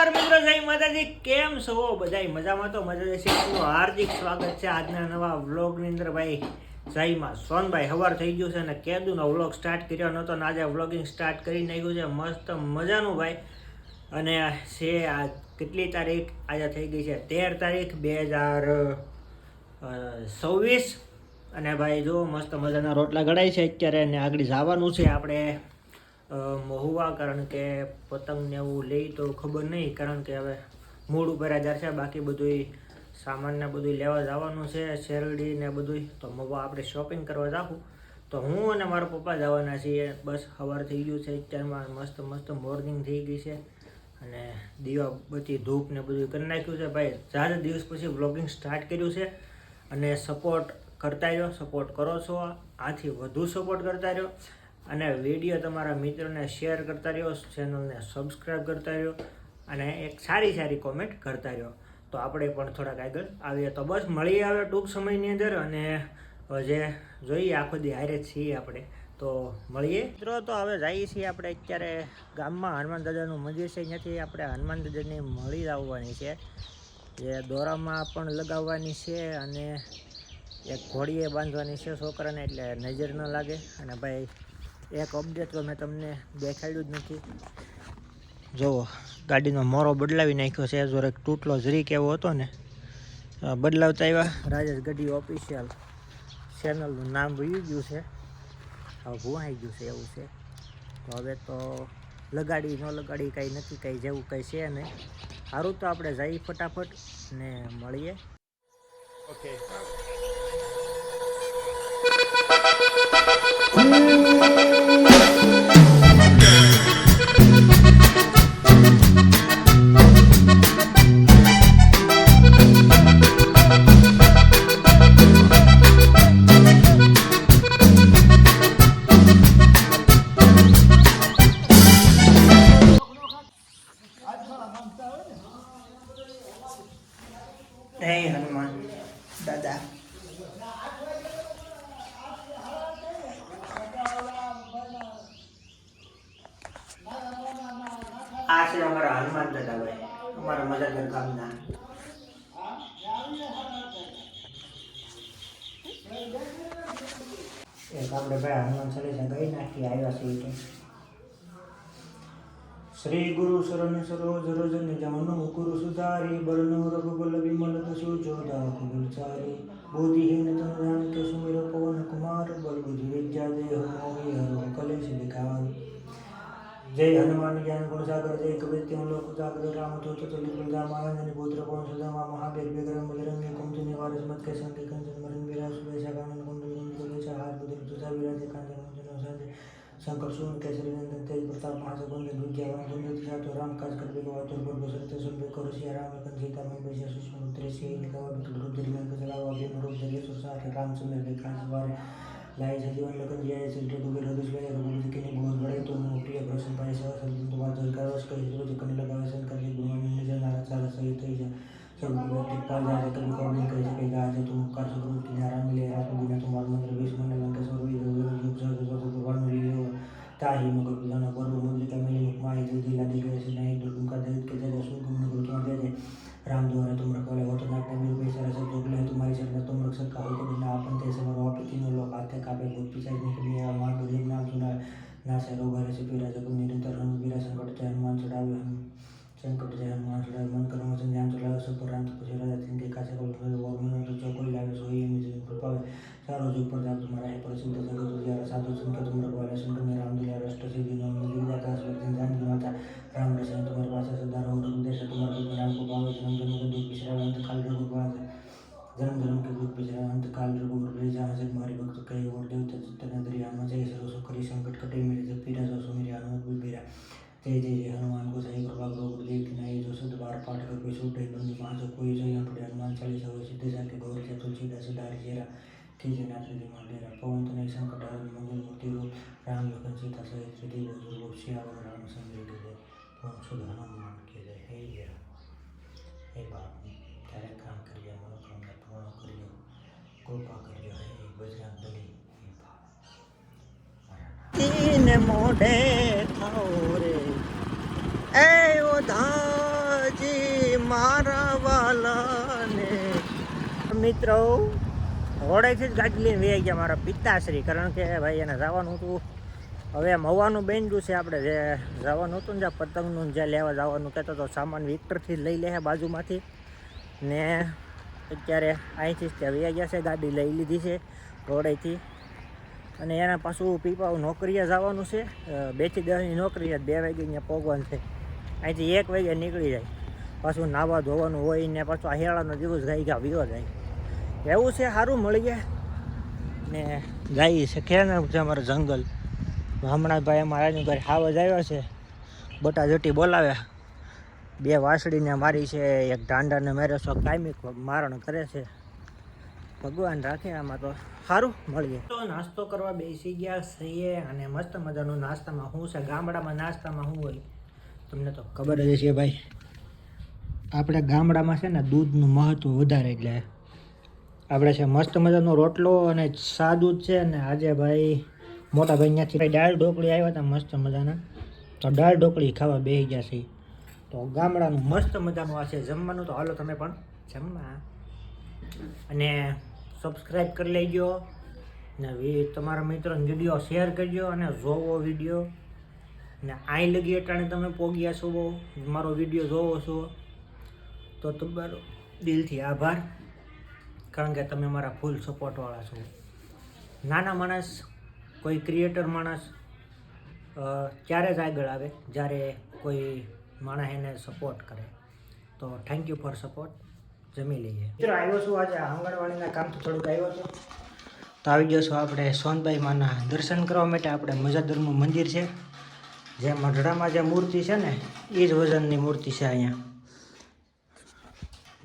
નમસ્કાર મિત્રો, જય માતાજી. કેમ છો બધાય? મજામાં તો મજા છે. આપનું હાર્દિક સ્વાગત છે આજના નવા વ્લોગની અંદર. ભાઈ જયમાં સોનભાઈ સવાર થઈ ગયું છે અને કેદુનો વ્લોગ સ્ટાર્ટ કર્યો નહોતો ને આજે વ્લોગિંગ સ્ટાર્ટ કરી નાખ્યું છે મસ્ત મજાનું ભાઈ. અને છે આ કેટલી તારીખ આજે થઈ ગઈ છે 13 તારીખ 2026. અને ભાઈ જો મસ્ત મજાના રોટલા ઘડાય છે અત્યારે અને આગળ જવાનું છે આપણે મહુવા, કારણ કે પતંગને એવું લઈ તો ખબર નહીં, કારણ કે હવે મૂડ ઉપર આધાર છે. બાકી બધું સામાન ને બધું લેવા જવાનું છે, શેરડી ને બધું. તો મહુવા આપણે શોપિંગ કરવા જાવું. તો હું અને મારા પપ્પા જવાના છીએ. બસ સવાર થઈ ગયું છે અત્યારમાં, મસ્ત મસ્ત મોર્નિંગ થઈ ગઈ છે અને દીવા બધી ધૂપ ને બધું કરી નાખ્યું છે. ભાઈ ચાર દિવસ પછી વ્લોગિંગ સ્ટાર્ટ કર્યું છે અને સપોર્ટ કરતા રહ્યો, સપોર્ટ કરો છો, આથી વધુ સપોર્ટ કરતા રહ્યો અને વિડીયો તમારા મિત્રોને શેર કરતા રહ્યો, ચેનલને સબસ્ક્રાઈબ કરતા રહ્યો અને એક સારી સારી કોમેન્ટ કરતા રહ્યો. તો આપણે પણ થોડાક આગળ આવીએ. તો બસ મળી આવે ટૂંક સમયની અંદર અને જે જોઈએ આખો દી હારે જ છીએ આપણે. તો મળીએ મિત્રો. તો હવે જઈએ છીએ આપણે અત્યારે ગામમાં. હનુમાન દાદાનું મંદિર છે, ત્યાંથી આપણે હનુમાન દાદાની મળી આવવાની છે, જે દોરામાં પણ લગાવવાની છે અને એક ઘોડીએ બાંધવાની છે છોકરાને, એટલે નજર ન લાગે. અને ભાઈ એક અપડેટ તો મેં તમને દેખાડ્યું જ નથી. જુઓ ગાડીનો મોરો બદલાવી નાખ્યો છે, જો એક તૂટલો જરીક એવો હતો ને બદલાવતા આવ્યા. રાજેશ ગઢી ઓફિશિયલ ચેનલનું નામ ભૂલી ગયું છે, હવે ભૂવાઈ ગયું છે એવું છે. તો હવે તો લગાડી ન લગાડી કાંઈ નથી, કાંઈ જેવું કંઈ છે નહીં. સારું, તો આપણે જઈએ ફટાફટ ને મળીએ. ઓકે. જય હનુમાન દાદા. આ છે અમારા હનુમાન દાદા ભાઈ, અમારા મજાદર ગામના. એક આપણે ભાઈ હનુમાન ચાલીસા ગઈ નાખી આવ્યા છીએ. શ્રી ગુરુ શરણ સરોજ રજ નિજમનો ગુરુ સુધારી બળનો રઘુબલ વિમલ દસુ જોધા કુલચારી બોધિહીન તન જાન કે સુમિર પવન કુમાર બલ બુદ્ધિ વિદ્યા દેહ મોહી હરો કલેશ વિકાર. જય હનુમાન જ્ઞાન ગુણ સાગર જય કવિત્ય લોક જાગર રામદૂત તુલિત રામાયણ પુત્ર પવન સુદામા મહાવીર વિક્રમ બજરંગી કુમતિ નિવાર સ્મત કે સંગે કંચન મરણ વિરાજ સુવેશા કાનન કુંડલ કુંડલ ચાર બુદ્ધિ તુજા વિરાજ કાંચન મંજન સંજય शंकर सून केसरी नंदन तेज प्रताप महाजगुंदन विद्यावान गुंजन तो राम काज कर बेको आतुर पर बसरते सुन बेको रसिया राम लखन सीता में बैसा सुषमा उतरे से निकावा बिकल रूप धरि में चलावा अभिन रूप धरि सुसार रामचंद्र देखा सवार लाए जीवन लखन जिया सिलटे दुबे हृदय में रघुपति के बहुत बड़े तो प्रिय प्रसन्न पाए सवा संतन तो बात कर रस कर जो जकन लगावे सन कर गुण में निज नारा सारा सहित ही जा सब व्यक्ति पाल जाए कभी कभी कह सके जा जे तुम कर सको कि नारा मिले रात दिन तुम्हारा मंत्र विष मन लंका सर्व युग सब भगवान मिले ताही मगर बुझाना पर्व मुद्रिका मिली माई दीदी लादी गए से नहीं दुर्गम का दलित के जगह सुन गुण गुरु तुम दे राम द्वारा तुम रखवाले हो तो नाटक में रुपये सारा सब जोगले है तुम्हारी शरण तुम रक्षक का हो तो बिना अपन तेरे मरो आप तीनों लोग आते काबे भूत पिशाच निकली है मां बुझे नाम सुना ना से रोग हरे से पीरा जब निरंतर हम वीरा संकट जय हनुमान चढ़ावे हम संकट जय हनुमान चढ़ावे मन कर्म संज्ञान चढ़ावे सब पर राम तपस्या राजा तीन देखा से कोई और मन जो कोई लावे सोई मुझे कृपावे चारों जुग पर जाप तुम्हारा है प्रसिद्ध जगत उजियारा साधु संत तुम रखवाले सुन कर राम दुलार अष्ट सिद्धि नौ गिरिजा दास वर्तन जान की माता राम रचना तुम्हारे पास सदा रहो रघुदेश तुम्हारे नाम को पावे जन्म जन्म के दुख बिसरा अंत काल रघुपाल जन्म जन्म के दुख बिसरा अंत काल रघुवर ले जहाँ से तुम्हारे भक्त कहे और देवता चित्तन दरी हनुमान जय सर्व सुख करी संकट कटे मेरे जब पीरा जो सो मेरी हनुमत बुलबीरा जय जय जय हनुमान को सही कृपा करो गुरुदेव की नाई जो सद बार पाठ कर कोई सूट है बंदी वहाँ जो कोई जो पड़े हनुमान चालीसा हो सिद्धि जाके गौर से तुलसीदास सुधारी चेरा कीजे नाथ जी मंडेरा पवन तनय संकट हरण मंगल मूर्ति रूप राम लखन सीता सहित श्री गुरु सियावर रामचंद्र के जय पवन सुध हनुमान के जय. हे जय हे बाप ત્યારે કામ કરીએ મનોકામના પૂર્ણ કરીએ કૃપા કરીએ હે બજરંગ બલી હે બાપ તીન મોઢે થાઓ રે એ ઉધાર લાલાને મિત્રો ઘોડેથી જ ગાડી લઈને વહી ગયા મારા પિતાશ્રી, કારણ કે ભાઈ એને જવાનું હતું. હવે મવાનું બેન્ડું છે, આપણે જે જવાનું હતું ને જ્યાં પતંગનું જ્યાં લેવા જવાનું કહેતો તો સામાન વિક્ટરથી લઈ લે બાજુમાંથી ને અત્યારે અહીંથી જ ત્યાં વહી ગયા છે. ગાડી લઈ લીધી છે ઘોડેથી અને એના પાછું પીપાવું નોકરીએ જવાનું છે. 2 થી 10ની નોકરી છે, 2 વાગે અહીંયા પહોંચવાનું છે. અહીંથી 1 વાગે નીકળી જાય, પાછું નાવા ધોવાનું હોય ને પાછું હેળાનો દિવસ ગાઈ ગયા વિયો જાય એવું છે. સારું મળી ગયા ને ગાઈ છે ખેને છે અમારે જંગલ. હમણાં ભાઈ અમારાની ઘરે હાવજ આવ્યો છે, બટા જટી બોલાવ્યા. 2 વાસળીને મારી છે, એક ઢાંડાને માર્યો છો, કાયમી મારણ કરે છે. ભગવાન રાખે આમાં તો સારું મળીએ. તો નાસ્તો કરવા બેસી ગયા છીએ અને મસ્ત મજાનું નાસ્તામાં શું છે, ગામડામાં નાસ્તામાં શું હોય તમને તો ખબર જ છે ભાઈ. આપણે ગામડામાં છે ને દૂધનું મહત્વ વધારે, એટલે આપણે છે મસ્ત મજાનો રોટલો અને સાદું છે. ને આજે ભાઈ મોટા ભાઈ ત્યાંથી દાળ ઢોકળી આવ્યા હતા મસ્ત મજાના, તો દાળ ઢોકળી ખાવા બેસી ગયા છે. તો ગામડાનું મસ્ત મજાનું આ છે જમવાનું. તો હાલો તમે પણ જમવા અને સબસ્ક્રાઈબ કરી લેજો ને તમારા મિત્રોને વિડીયો શેર કરજો અને જોવો વિડીયો. ને આઈ લગી અટાણે તમે પોગ્યા છો, મારો વિડીયો જોવો છો તો તમારો દિલથી આભાર, કારણ કે તમે મારા ફૂલ સપોર્ટવાળા છો. નાના માણસ, કોઈ ક્રિએટર માણસ ત્યારે જ આગળ આવે જ્યારે કોઈ માણસ એને સપોર્ટ કરે. તો થેન્ક યુ ફોર સપોર્ટ. જમી લઈએ. મિત્રો આવ્યો છું આજે આંગણવાડીના કામથી થોડુંક આવ્યો હતો, તો આવી ગયો છું આપણે સોનભાઈ માના દર્શન કરવા માટે. આપણે મજાદરનું મંદિર છે, જે મઢડામાં જે મૂર્તિ છે ને એ જ વજનની મૂર્તિ છે અહીંયા.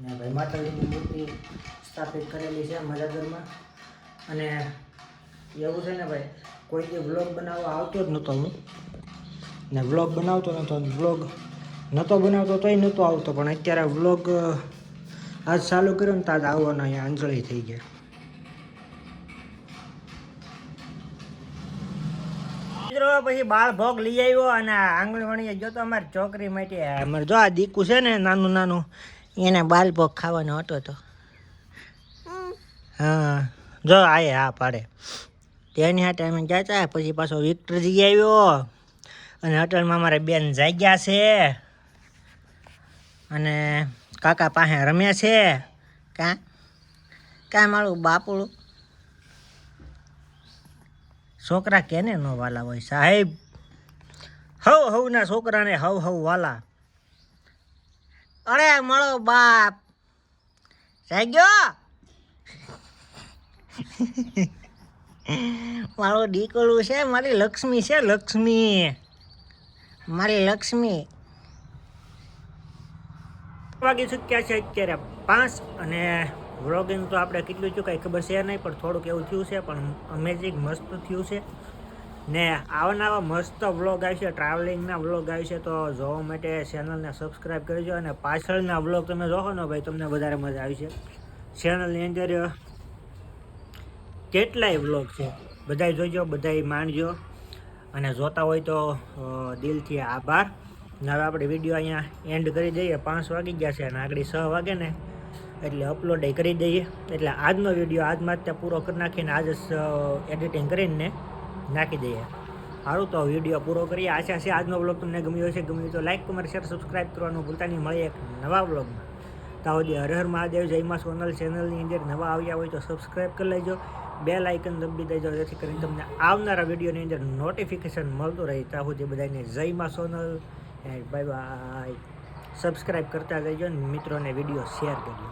ને ભાઈ માતાજીની મૂર્તિ સ્થાપિત કરેલી છે મજાદરમાં. અને એવું છે ને ભાઈ, કોઈ જે વ્લોગ બનાવવા આવતો જ નહોતો હું, ને વ્લોગ બનાવતો નહોતો, વ્લોગ નહોતો બનાવતો તોય નહોતો આવતો, પણ અત્યારે વ્લોગ આજ ચાલુ કર્યો ને તો આજ આવવાનો અહીંયા અંજળી થઈ ગયા. મિત્રો પછી બાળ ભોગ લઈ આવ્યો અને આંગણવાડીએ ગયો તો અમારી છોકરી માટે. અમારે જો આ દીકુ છે ને નાનું નાનું, એને બાળ ભોગ ખાવાનો હતો તો હા જો આયે હા પાડે તેની હાટે અમે ગયા હતા. પછી પાછો વિક્ટરજી આવ્યો અને હોટલમાં અમારે બેન જાગ્યા છે અને કાકા પાસે રમ્યા છે. કાં મારું બાપુડું છોકરા કેને ન વાલા હોય સાહેબ, હવના છોકરાને હવ વાલા. અરે મારો બાપ જાગ્યો, મારું દીકરું છે, મારી લક્ષ્મી છે, લક્ષ્મી મારી લક્ષ્મી. વાગી ચૂક્યા છે અત્યારે 5 અને વ્લોગિંગ તો આપણે કેટલું થયું કાંઈ ખબર છે નહીં, પણ થોડુંક એવું થયું છે, પણ અમેઝિંગ મસ્ત થયું છે. ને આવા મસ્ત વ્લોગ આવશે, ટ્રાવેલિંગના વ્લોગ આવશે, તો જોવા માટે ચેનલને સબસ્ક્રાઈબ કરજો. અને પાછળના વ્લોગ તમે જોવો ને ભાઈ તમને વધારે મજા આવશે. ચેનલની અંદર કેટલાય વ્લોગ છે, બધાય જોજો, બધાય માણજો અને જોતા હોય તો દિલથી આભાર. ને હવે આપણે વિડીયો અહીંયા એન્ડ કરી દઈએ. 5 વાગી ગયા છે અને આગળ 6 વાગે ને એટલે અપલોડ કરી દઈએ. એટલે આજનો વિડીયો આજમાં જ ત્યાં પૂરો કરી નાખીને આજ એડિટિંગ કરીને નાખી દઈએ. સારું, તો વિડીયો પૂરો કરીએ. આશા છે આજનો વ્લોગ તમને ગમ્યો હશે. ગમ્યું તો લાઈક, કમેન્ટ, શેર, સબસ્ક્રાઈબ કરવાનું ભૂલતા નહીં. મળીએ એક નવા વ્લોગમાં. ત્યાં સુધી હર હર મહાદેવ, જય માં સોનલ. ચેનલની અંદર નવા આવ્યા હોય તો સબસ્ક્રાઈબ કરી લેજો, બેલ આઇકન દબી દેજો, જેથી કરીને તમને આવનારા વિડીયોની અંદર નોટિફિકેશન મળતું રહે. ત્યાં સુધી બધાને જય માં સોનલ, બાય બાય. સબસ્ક્રાઈબ કરતા જજો અને મિત્રોને વિડીયો શેર કરજો.